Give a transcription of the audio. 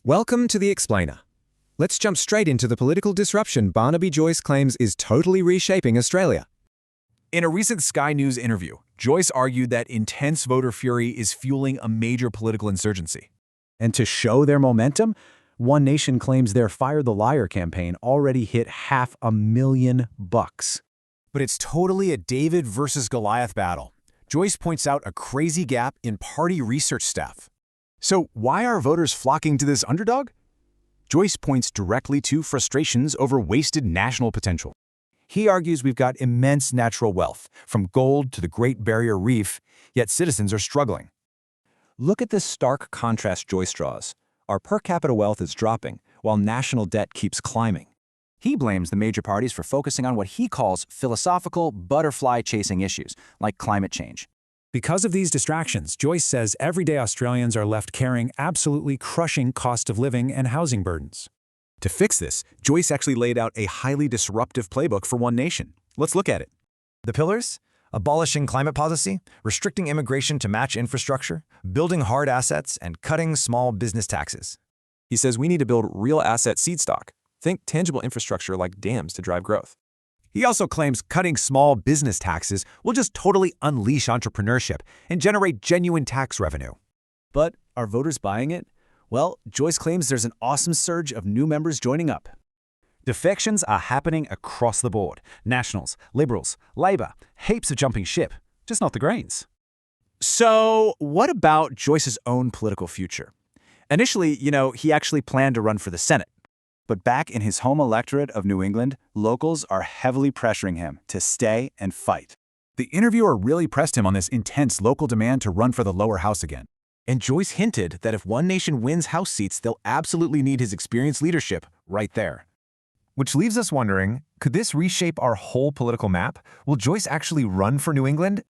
Welcome to The Explainer. Let's jump straight into the political disruption Barnaby Joyce claims is totally reshaping Australia. In a recent Sky News interview, Joyce argued that intense voter fury is fueling a major political insurgency. And to show their momentum, One Nation claims their Fire the Liar campaign already hit $500,000. But it's totally a David versus Goliath battle. Joyce points out a crazy gap in party research staff. So why are voters flocking to this underdog? Joyce points directly to frustrations over wasted national potential. He argues we've got immense natural wealth, from gold to the Great Barrier Reef, yet citizens are struggling. Look at this stark contrast Joyce draws. Our per capita wealth is dropping, while national debt keeps climbing. He blames the major parties for focusing on what he calls philosophical, butterfly-chasing issues, like climate change. Because of these distractions, Joyce says everyday Australians are left carrying absolutely crushing cost of living and housing burdens. To fix this, Joyce actually laid out a highly disruptive playbook for One Nation. Let's look at it. The pillars: abolishing climate policy, restricting immigration to match infrastructure, building hard assets, and cutting small business taxes. He says we need to build real asset seed stock. Think tangible infrastructure like dams to drive growth. He also claims cutting small business taxes will just totally unleash entrepreneurship and generate genuine tax revenue. But are voters buying it? Well, Joyce claims there's an awesome surge of new members joining up. Defections are happening across the board. Nationals, Liberals, Labor, heaps of jumping ship, just not the Greens. So what about Joyce's own political future? Initially, he actually planned to run for the Senate. But back in his home electorate of New England, locals are heavily pressuring him to stay and fight. The interviewer really pressed him on this intense local demand to run for the lower house again. And Joyce hinted that if One Nation wins House seats, they'll absolutely need his experienced leadership right there. Which leaves us wondering, could this reshape our whole political map? Will Joyce actually run for New England?